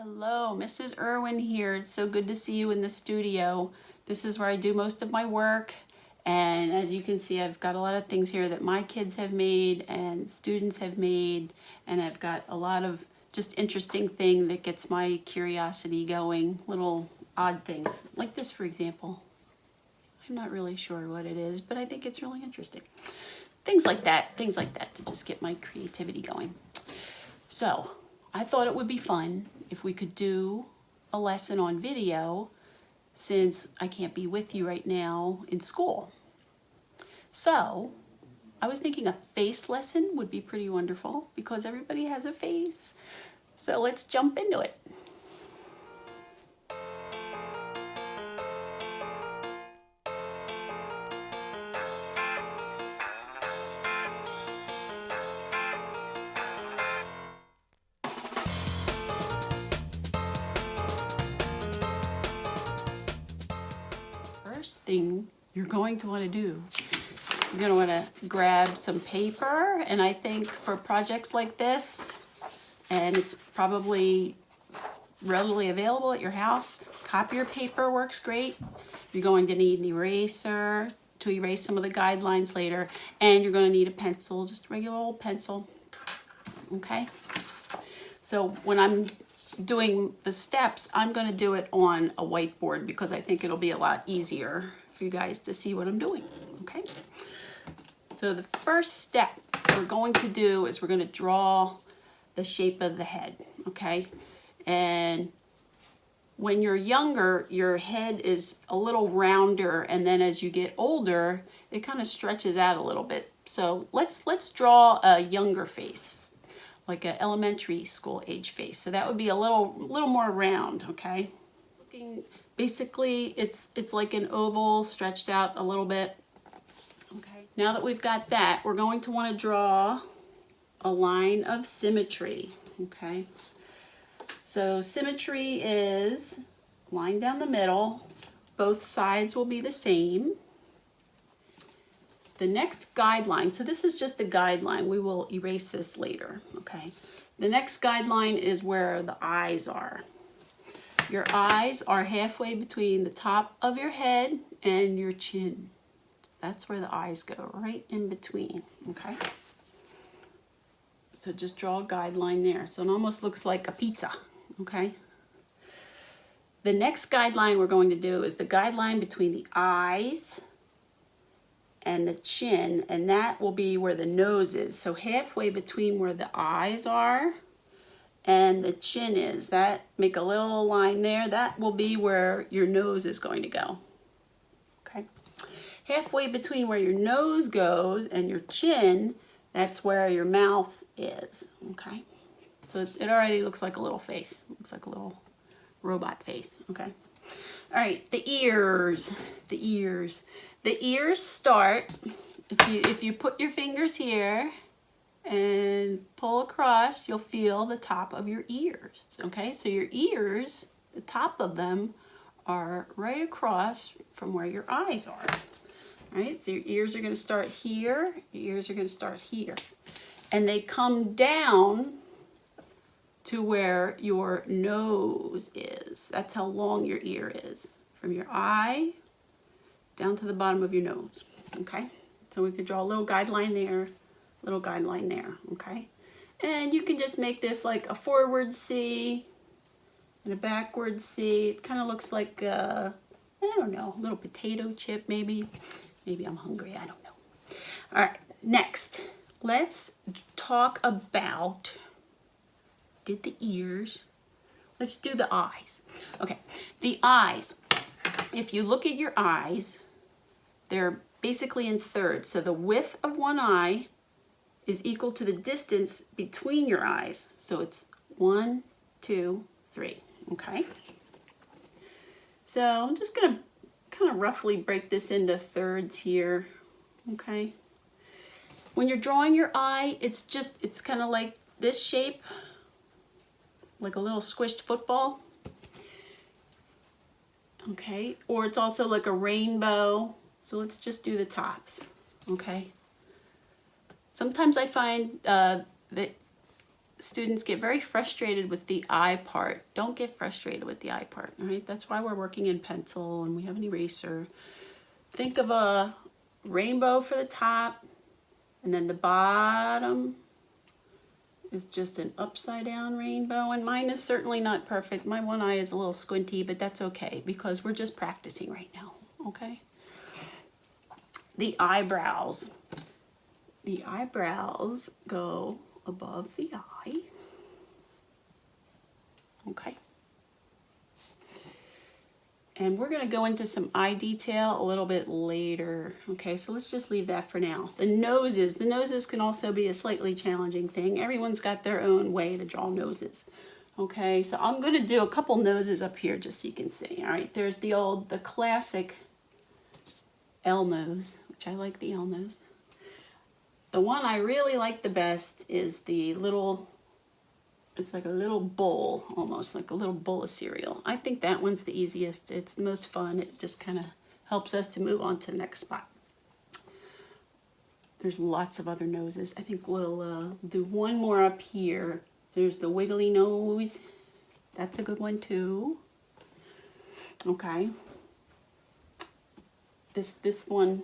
Hello, Mrs. Erwin here. It's so good to see you in the studio. This is where I do most of my work, and as you can see, I've got a lot of things here that my kids have made and students have made, and I've got a lot of just interesting thing that gets my curiosity going, little odd things like this, for example. I'm not really sure what it is, but I think it's really interesting. Things like that to just get my creativity going. So I thought it would be fun if we could do a lesson on video since I can't be with you right now in school. So I was thinking a face lesson would be pretty wonderful because everybody has a face. So let's jump into it. First thing you're going to want to do, you're going to want to grab some paper, and I think for projects like this, and it's probably readily available at your house, copier paper works great. You're going to need an eraser to erase some of the guidelines later, and you're going to need a pencil, just a regular old pencil, okay? So when I'm doing the steps, I'm going to do it on a whiteboard because I think it'll be a lot easier for you guys to see what I'm doing, okay? So the first step we're going to do is we're going to draw the shape of the head, okay? And when you're younger, your head is a little rounder, and then as you get older, it kind of stretches out a little bit. So let's draw a younger face, like an elementary school age face. So that would be a little more round, okay? Basically, it's like an oval stretched out a little bit. Okay. Now that we've got that, we're going to want to draw a line of symmetry, okay? So symmetry is line down the middle. Both sides will be the same. The next guideline, so this is just a guideline. We will erase this later, okay? The next guideline is where the eyes are. Your eyes are halfway between the top of your head and your chin. That's where the eyes go, right in between, okay? So just draw a guideline there. So it almost looks like a pizza, okay? The next guideline we're going to do is the guideline between the eyes and the chin, and that will be where the nose is. So halfway between where the eyes are and the chin is, that make a little line there, that will be where your nose is going to go, okay? Halfway between where your nose goes and your chin, that's where your mouth is, okay? So it already looks like a little face, looks like a little robot face, okay? All right, the ears. The ears start, if you put your fingers here and pull across, you'll feel the top of your ears, okay? So your ears, the top of them are right across from where your eyes are, all right? So your ears are gonna start here, your ears are gonna start here. And they come down to where your nose is. That's how long your ear is, from your eye down to the bottom of your nose, okay? So we could draw a little guideline there, little guideline there, okay? And you can just make this like a forward C and a backward C. It kind of looks like, I don't know, a little potato chip maybe. Maybe I'm hungry, I don't know. All right, next, let's talk about, did the ears, let's do the eyes. Okay, the eyes, if you look at your eyes, they're basically in thirds. So the width of one eye is equal to the distance between your eyes. So it's 1, 2, 3, okay? So I'm just gonna kind of roughly break this into thirds here, okay? When you're drawing your eye, it's kind of like this shape, like a little squished football, okay? Or it's also like a rainbow. So let's just do the tops, okay? Sometimes I find that students get very frustrated with the eye part. Don't get frustrated with the eye part, all right? That's why we're working in pencil and we have an eraser. Think of a rainbow for the top, and then the bottom is just an upside down rainbow, and mine is certainly not perfect. My one eye is a little squinty, but that's okay because we're just practicing right now, okay? The eyebrows. The eyebrows go above the eye, okay? And we're going to go into some eye detail a little bit later. Okay, so let's just leave that for now. The noses. The noses can also be a slightly challenging thing. Everyone's got their own way to draw noses. Okay, so I'm going to do a couple noses up here just so you can see. All right, there's the classic L nose, which I like the L nose. The one I really like the best is the little... It's like a little bowl, almost like a little bowl of cereal. I think that one's the easiest. It's the most fun. It just kind of helps us to move on to the next spot. There's lots of other noses. I think we'll do one more up here. There's the Wiggly Nose. That's a good one too. Okay. This one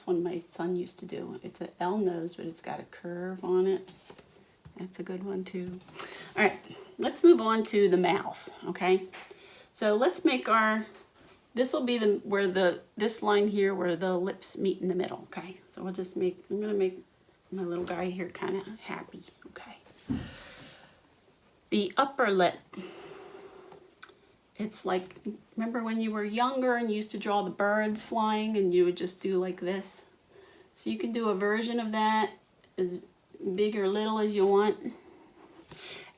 my son used to do. It's an L nose, but it's got a curve on it. That's a good one too. All right, let's move on to the mouth, okay? So let's make this will be this line here where the lips meet in the middle, okay? So we'll just I'm gonna make my little guy here kind of happy, okay? The upper lip. It's like, remember when you were younger and you used to draw the birds flying and you would just do like this? So you can do a version of that as big or little as you want.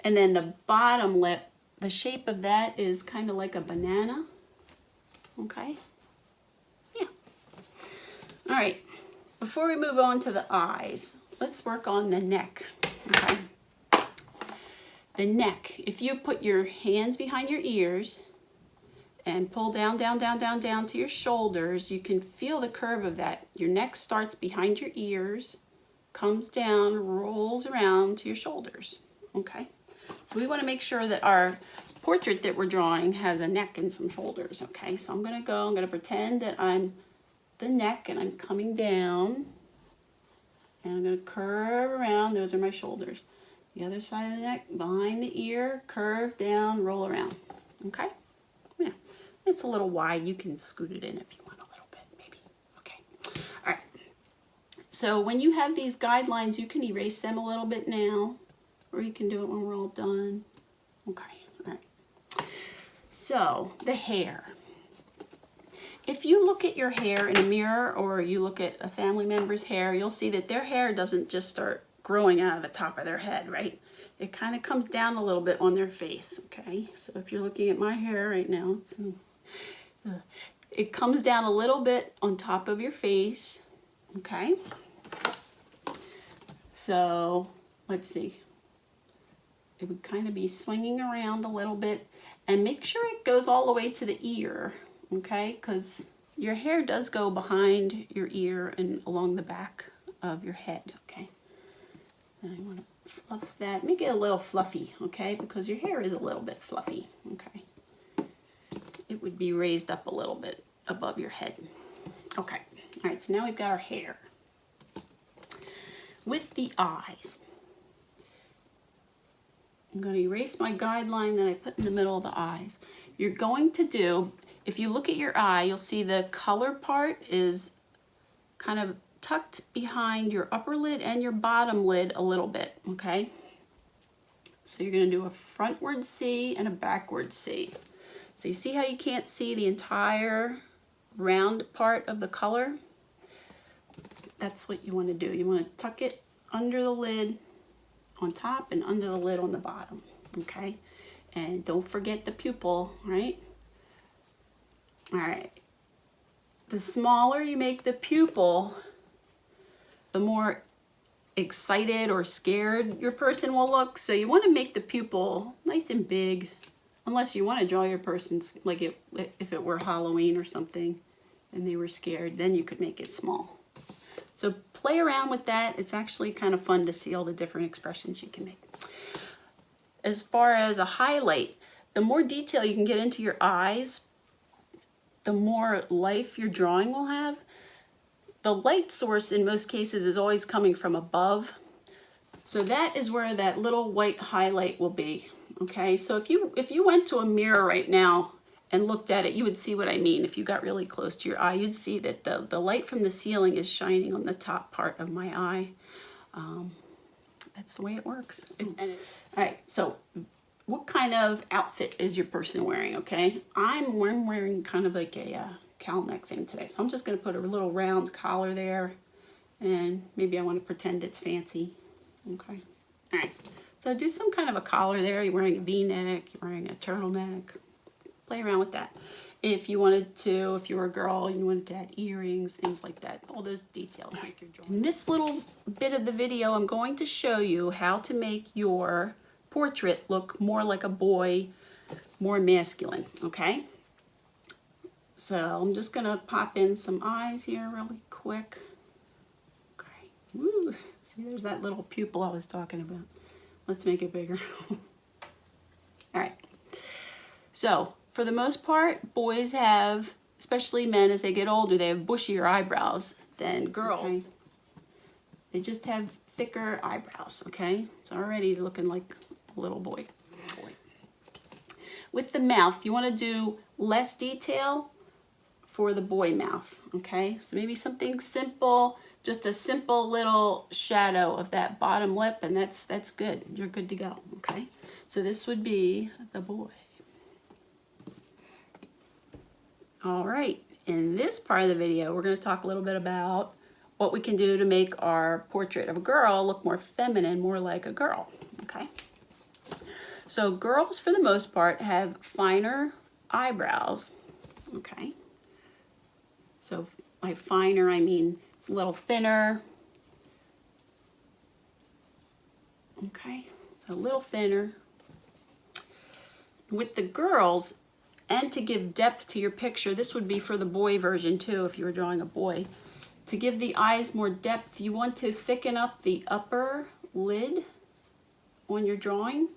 And then the bottom lip, the shape of that is kind of like a banana. Okay? Yeah. All right. Before we move on to the eyes, let's work on the neck. Okay? The neck. If you put your hands behind your ears and pull down, down, down, down, down to your shoulders, you can feel the curve of that. Your neck starts behind your ears, comes down, rolls around to your shoulders, okay? So we want to make sure that our portrait that we're drawing has a neck and some shoulders, okay? So I'm going to pretend that I'm the neck and I'm coming down, and I'm going to curve around. Those are my shoulders. The other side of the neck, behind the ear, curve down, roll around, okay? Yeah, it's a little wide. You can scoot it in if you want a little bit, maybe, okay? All right. So when you have these guidelines, you can erase them a little bit now, or you can do it when we're all done. Okay, all right. So the hair. If you look at your hair in a mirror or you look at a family member's hair, you'll see that their hair doesn't just start growing out of the top of their head, right? It kind of comes down a little bit on their face, okay? So if you're looking at my hair right now, it comes down a little bit on top of your face, okay? So let's see. It would kind of be swinging around a little bit, and make sure it goes all the way to the ear, okay? Because your hair does go behind your ear and along the back of your head, okay? And I want to fluff that, make it a little fluffy, okay? Because your hair is a little bit fluffy, okay? It would be raised up a little bit above your head. Okay, all right, so now we've got our hair. With the eyes, I'm going to erase my guideline that I put in the middle of the eyes. You're going to do, if you look at your eye, you'll see the color part is kind of tucked behind your upper lid and your bottom lid a little bit, okay? So you're going to do a frontward C and a backward C. So you see how you can't see the entire round part of the color? That's what you want to do. You want to tuck it under the lid on top and under the lid on the bottom, okay? And don't forget the pupil, right? All right. The smaller you make the pupil, the more excited or scared your person will look. So you want to make the pupil nice and big, unless you want to draw your person's, like if it were Halloween or something and they were scared, then you could make it small. So play around with that. It's actually kind of fun to see all the different expressions you can make. as far as a highlight, the more detail you can get into your eyes, the more life your drawing will have. The light source in most cases is always coming from above. So that is where that little white highlight will be. Okay, so if you went to a mirror right now and looked at it, you would see what I mean. If you got really close to your eye, you'd see that the light from the ceiling is shining on the top part of my eye. That's the way it works. All right, so what kind of outfit is your person wearing, okay? I'm wearing kind of like a cowl neck thing today. So I'm just gonna put a little round collar there, and maybe I wanna pretend it's fancy, okay? All right, so do some kind of a collar there. You're wearing a V-neck, you're wearing a turtleneck. Play around with that. If you wanted to, if you were a girl, you wanted to add earrings, things like that. All those details make your drawing. In this little bit of the video, I'm going to show you how to make your portrait look more like a boy, more masculine, okay? So I'm just gonna pop in some eyes here really quick. Okay, woo. See, there's that little pupil I was talking about. Let's make it bigger. All right, so for the most part, boys have, especially men as they get older, they have bushier eyebrows than girls. Okay. They just have thicker eyebrows, okay? So already he's looking like a little boy. With the mouth, you want to do less detail for the boy mouth, okay? So maybe something simple, just a simple little shadow of that bottom lip, and that's good. You're good to go, okay? So this would be the boy. All right, in this part of the video, we're going to talk a little bit about what we can do to make our portrait of a girl look more feminine, more like a girl, okay? So girls, for the most part, have finer eyebrows, okay? So by finer, I mean it's a little thinner, okay? So a little thinner. With the girls, and to give depth to your picture, this would be for the boy version too, if you were drawing a boy. To give the eyes more depth, you want to thicken up the upper lid on your drawing.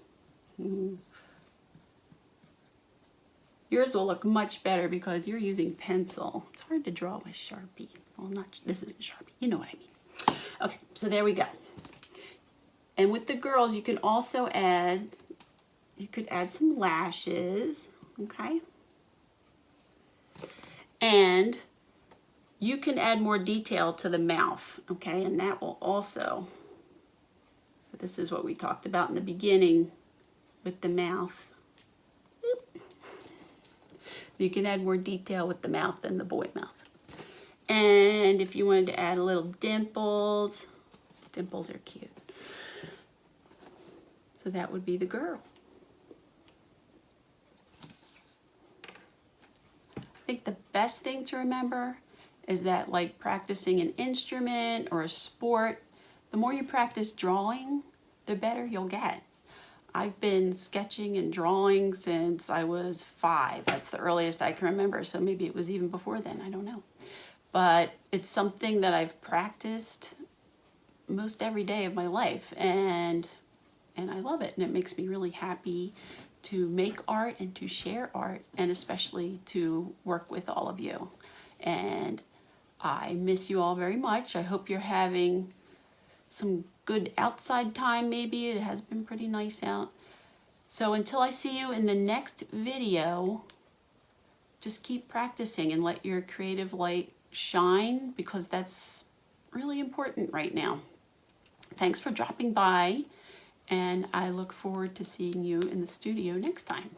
Yours will look much better because you're using pencil. It's hard to draw with Sharpie. Well, this isn't Sharpie, you know what I mean. Okay, so there we go. And with the girls, you can also add, you could add some lashes. Okay, and you can add more detail to the mouth, okay, and that will also, so this is what we talked about in the beginning with the mouth. You can add more detail with the mouth than the boy mouth. And if you wanted to add a little dimples, dimples are cute. So that would be the girl. I think the best thing to remember is that, like practicing an instrument or a sport, the more you practice drawing, the better you'll get. I've been sketching and drawing since I was 5. That's the earliest I can remember, so maybe it was even before then, I don't know. But it's something that I've practiced most every day of my life, and I love it, and it makes me really happy to make art and to share art, and especially to work with all of you. And I miss you all very much. I hope you're having some good outside time maybe. It has been pretty nice out. So until I see you in the next video, just keep practicing and let your creative light shine, because that's really important right now. Thanks for dropping by, and I look forward to seeing you in the studio next time.